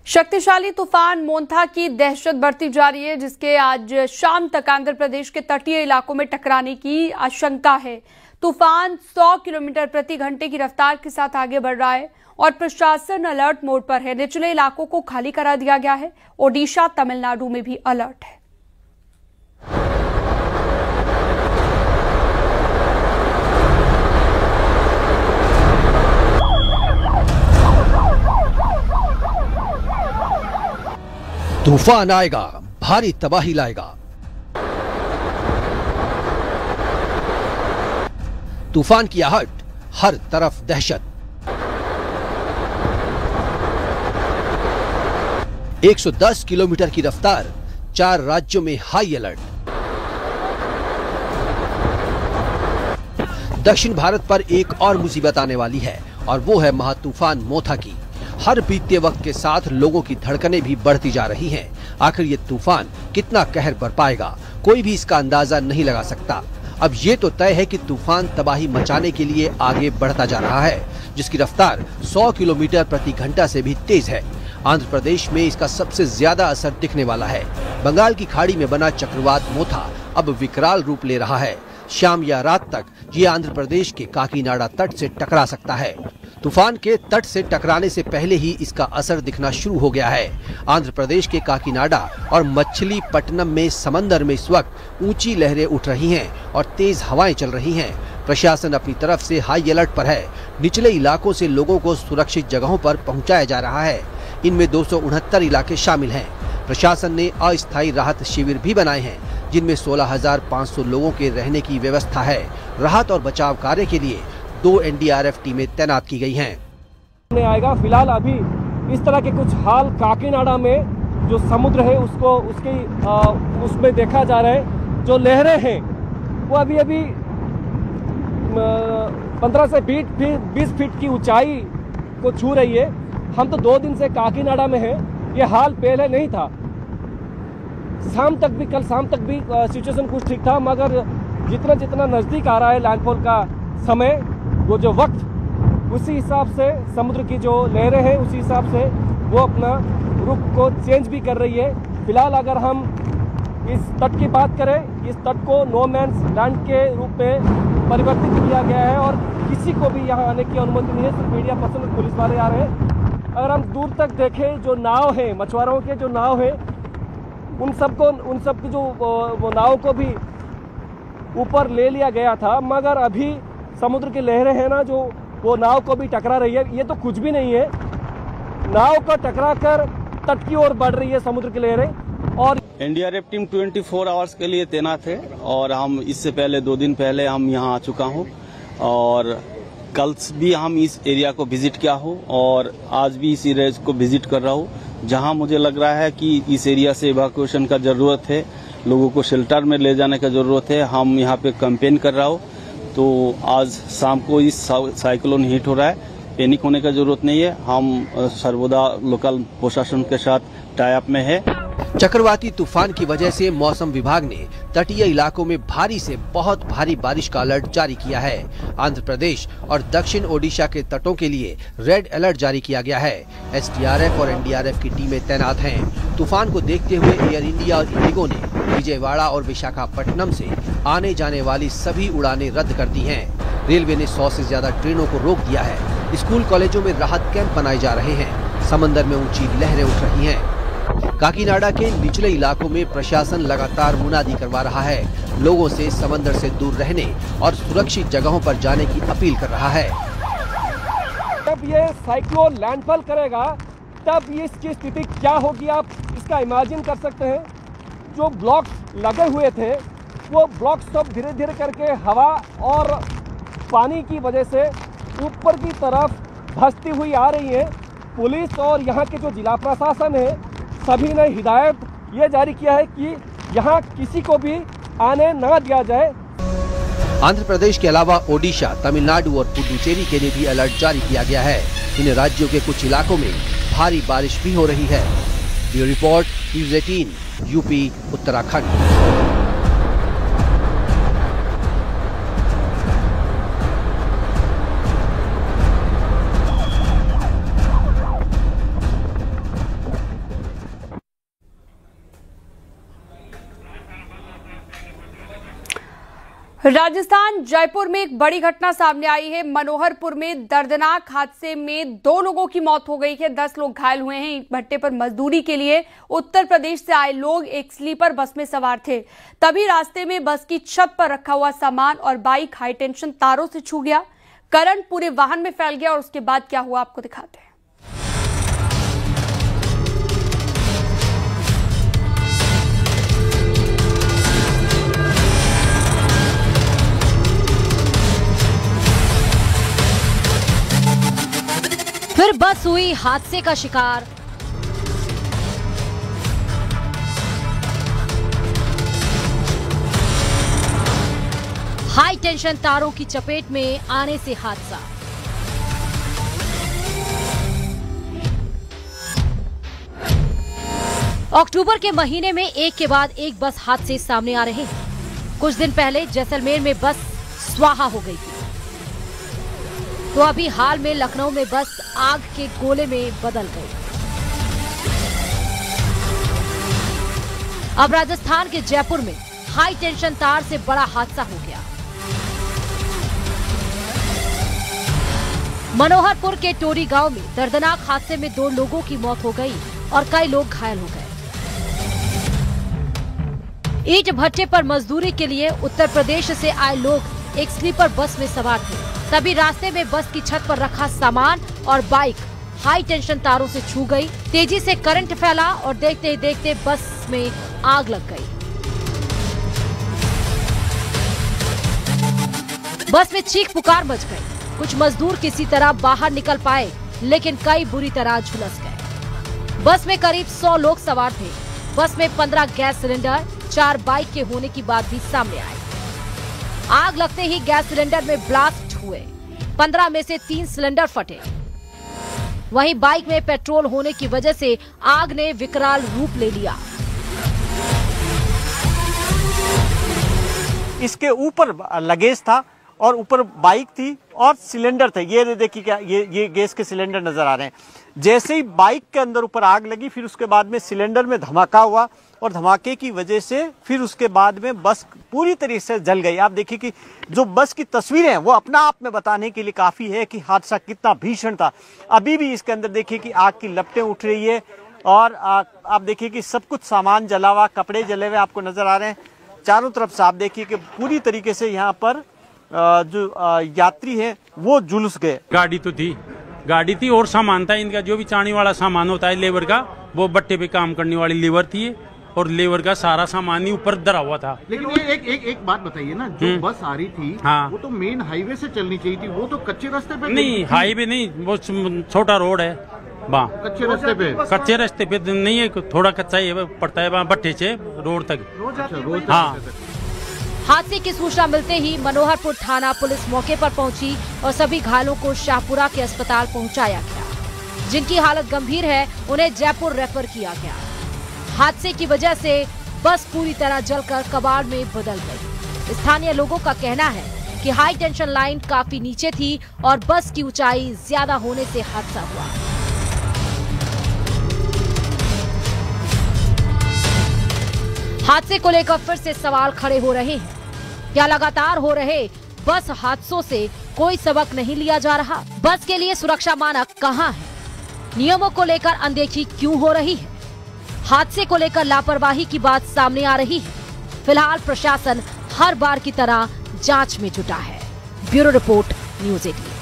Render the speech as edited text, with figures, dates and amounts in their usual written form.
शक्तिशाली तूफान मोंथा की दहशत बढ़ती जा रही है, जिसके आज शाम तक आंध्र प्रदेश के तटीय इलाकों में टकराने की आशंका है। तूफान 100 किलोमीटर प्रति घंटे की रफ्तार के साथ आगे बढ़ रहा है और प्रशासन अलर्ट मोड पर है। निचले इलाकों को खाली करा दिया गया है। ओडिशा, तमिलनाडु में भी अलर्ट है। तूफान आएगा, भारी तबाही लाएगा। तूफान की आहट, हर तरफ दहशत। 110 किलोमीटर की रफ्तार, 4 राज्यों में हाई अलर्ट। दक्षिण भारत पर एक और मुसीबत आने वाली है और वो है महातूफान मोंथा की। हर बीतते वक्त के साथ लोगों की धड़कनें भी बढ़ती जा रही हैं। आखिर ये तूफान कितना कहर बरपाएगा, कोई भी इसका अंदाजा नहीं लगा सकता। अब ये तो तय है कि तूफान तबाही मचाने के लिए आगे बढ़ता जा रहा है, जिसकी रफ्तार 100 किलोमीटर प्रति घंटा से भी तेज है। आंध्र प्रदेश में इसका सबसे ज्यादा असर दिखने वाला है। बंगाल की खाड़ी में बना चक्रवात मोंथा अब विकराल रूप ले रहा है। शाम या रात तक ये आंध्र प्रदेश के काकीनाडा तट से टकरा सकता है। तूफान के तट से टकराने से पहले ही इसका असर दिखना शुरू हो गया है। आंध्र प्रदेश के काकीनाडा और मछलीपट्टनम में समंदर में इस वक्त ऊंची लहरें उठ रही हैं और तेज हवाएं चल रही हैं। प्रशासन अपनी तरफ से हाई अलर्ट पर है। निचले इलाकों से लोगों को सुरक्षित जगहों पर पहुंचाया जा रहा है। इनमें 269 इलाके शामिल हैं। प्रशासन ने अस्थायी राहत शिविर भी बनाए हैं, जिनमें 16,500 लोगों के रहने की व्यवस्था है। राहत और बचाव कार्य के लिए 2 एनडीआरएफ टीमें तैनात की गई हैं। आएगा फिलहाल अभी इस तरह के कुछ हाल काकीनाडा में जो समुद्र है उसमें देखा जा रहा है। जो लहरें हैं वो अभी 15 से 20 फीट की ऊंचाई को छू रही है। हम तो 2 दिन से काकीनाडा में हैं। ये हाल पहले नहीं था। कल शाम तक भी सिचुएशन कुछ ठीक था, मगर जितना नजदीक आ रहा है लैंडफॉल का समय, वो जो वक्त, उसी हिसाब से समुद्र की जो लहरें हैं उसी हिसाब से वो अपना रुख को चेंज भी कर रही है। फिलहाल अगर हम इस तट की बात करें, इस तट को नो मैंस लैंड के रूप में परिवर्तित किया गया है और किसी को भी यहाँ आने की अनुमति नहीं है। सिर्फ मीडिया पर्सन और पुलिस वाले आ रहे हैं। अगर हम दूर तक देखें, जो नाव है, मछुआरों के जो नाव है, उन सब की जो वो नाव को भी ऊपर ले लिया गया था, मगर अभी समुद्र की लहरें हैं ना, जो वो नाव को भी टकरा रही है। ये तो कुछ भी नहीं है, नाव को टकरा कर तट की ओर बढ़ रही है समुद्र की लहरें। और एनडीआरएफ टीम 24 आवर्स के लिए तैनात है और हम इससे पहले 2 दिन पहले हम यहाँ आ चुका हूँ और कल भी हम इस एरिया को विजिट किया हूँ और आज भी इस एरिया को विजिट कर रहा हूँ, जहाँ मुझे लग रहा है कि इस एरिया से इवैक्यूएशन का जरूरत है, लोगों को शेल्टर में ले जाने का जरूरत है। हम यहाँ पे कैंपेन कर रहा हूँ। तो आज शाम को इस साइक्लोन हिट हो रहा है, पैनिक होने का जरूरत नहीं है। हम सर्वदा लोकल प्रशासन के साथ टाई अप में है। चक्रवाती तूफान की वजह से मौसम विभाग ने तटीय इलाकों में भारी से बहुत भारी बारिश का अलर्ट जारी किया है। आंध्र प्रदेश और दक्षिण ओडिशा के तटों के लिए रेड अलर्ट जारी किया गया है। एसडीआरएफ और एनडीआरएफ की टीमें तैनात हैं। तूफान को देखते हुए एयर इंडिया और इंडिगो ने विजयवाड़ा और विशाखापट्टनम से आने जाने वाली सभी उड़ानें रद्द कर दी हैं। रेलवे ने 100 से ज्यादा ट्रेनों को रोक दिया है। स्कूल कॉलेजों में राहत कैंप बनाए जा रहे हैं। समंदर में ऊंची लहरें उठ रही हैं। काकीनाडा के निचले इलाकों में प्रशासन लगातार मुनादी करवा रहा है। लोगों से समंदर से दूर रहने और सुरक्षित जगहों पर जाने की अपील कर रहा है। जब ये साइक्लोन लैंडफॉल करेगा तब इसकी स्थिति क्या होगी, आप इसका इमेजिन कर सकते हैं। जो ब्लॉक्स लगे हुए थे वो ब्लॉक्स सब धीरे धीरे करके हवा और पानी की वजह से ऊपर की तरफ धंसती हुई आ रही है। पुलिस और यहाँ के जो जिला प्रशासन है, सभी ने हिदायत ये जारी किया है कि यहाँ किसी को भी आने ना दिया जाए। आंध्र प्रदेश के अलावा ओडिशा, तमिलनाडु और पुडुचेरी के लिए भी अलर्ट जारी किया गया है। इन राज्यों के कुछ इलाकों में भारी बारिश भी हो रही है। Bureau report, news 18, UP, Uttarakhand. Rajasthan Jaipur में एक बड़ी घटना सामने आई है। मनोहरपुर में दर्दनाक हादसे में 2 लोगों की मौत हो गई है, 10 लोग घायल हुए हैं। ईंट भट्टे पर मजदूरी के लिए उत्तर प्रदेश से आए लोग एक स्लीपर बस में सवार थे। तभी रास्ते में बस की छत पर रखा हुआ सामान और बाइक हाई टेंशन तारों से छू गया। करंट पूरे वाहन में फैल गया और उसके बाद क्या हुआ आपको दिखाते हैं। फिर बस हुई हादसे का शिकार। हाई टेंशन तारों की चपेट में आने से हादसा। अक्टूबर के महीने में एक के बाद एक बस हादसे सामने आ रहे हैं। कुछ दिन पहले जैसलमेर में बस स्वाहा हो गई थी, तो अभी हाल में लखनऊ में बस आग के गोले में बदल गई। अब राजस्थान के जयपुर में हाई टेंशन तार से बड़ा हादसा हो गया। मनोहरपुर के टोरी गांव में दर्दनाक हादसे में 2 लोगों की मौत हो गई और कई लोग घायल हो गए। ईंट भट्टे पर मजदूरी के लिए उत्तर प्रदेश से आए लोग एक स्लीपर बस में सवार थे। तभी रास्ते में बस की छत पर रखा सामान और बाइक हाई टेंशन तारों से छू गई। तेजी से करंट फैला और देखते ही देखते बस में आग लग गई। बस में चीख पुकार मच गई। कुछ मजदूर किसी तरह बाहर निकल पाए, लेकिन कई बुरी तरह झुलस गए। बस में करीब 100 लोग सवार थे। बस में 15 गैस सिलेंडर, 4 बाइक के होने की बात भी सामने आई। आग लगते ही गैस सिलेंडर में ब्लास्ट हुए। 15 में से 3 सिलेंडर फटे। वहीं बाइक में पेट्रोल होने की वजह से आग ने विकराल रूप ले लिया। इसके ऊपर लगेज था और ऊपर बाइक थी और सिलेंडर थे। ये देखिए क्या ये गैस के सिलेंडर नजर आ रहे हैं। जैसे ही बाइक के अंदर ऊपर आग लगी, फिर उसके बाद में सिलेंडर में धमाका हुआ और धमाके की वजह से फिर उसके बाद में बस पूरी तरीके से जल गई। आप देखिए कि जो बस की तस्वीरें हैं वो अपना आप में बताने के लिए काफी है कि हादसा कितना भीषण था। अभी भी इसके अंदर देखिए कि आग की लपटें उठ रही है और आप देखिए कि सब कुछ सामान जला हुआ, कपड़े जले हुए आपको नजर आ रहे हैं। चारों तरफ से आप देखिए कि पूरी तरीके से यहाँ पर जो यात्री हैं वो जुलूस गए। गाड़ी थी और सामान था इनका, जो भी चाणी वाला सामान होता है लेबर का, वो भट्टे पे काम करने वाली लेबर थी और लेबर का सारा सामान ही ऊपर धरा हुआ था। लेकिन ये एक बात बताइए ना, जो बस आ रही थी हाँ, वो तो मेन हाईवे से चलनी चाहिए थी, वो तो कच्चे रास्ते पे नहीं, हाईवे नहीं, वो छोटा रोड है वहाँ, कच्चे रास्ते पे नहीं है, थोड़ा कच्चा ही पड़ता है वहाँ भट्टे से रोड तक। हाँ। हादसे की सूचना मिलते ही मनोहरपुर थाना पुलिस मौके पर पहुंची और सभी घायलों को शाहपुरा के अस्पताल पहुंचाया गया। जिनकी हालत गंभीर है उन्हें जयपुर रेफर किया गया। हादसे की वजह से बस पूरी तरह जलकर कबाड़ में बदल गई। स्थानीय लोगों का कहना है कि हाई टेंशन लाइन काफी नीचे थी और बस की ऊंचाई ज्यादा होने से हादसा हुआ। हादसे को लेकर फिर से सवाल खड़े हो रहे हैं। क्या लगातार हो रहे बस हादसों से कोई सबक नहीं लिया जा रहा? बस के लिए सुरक्षा मानक कहां है? नियमों को लेकर अनदेखी क्यों हो रही है? हादसे को लेकर लापरवाही की बात सामने आ रही है। फिलहाल प्रशासन हर बार की तरह जांच में जुटा है। Bureau report, news 18।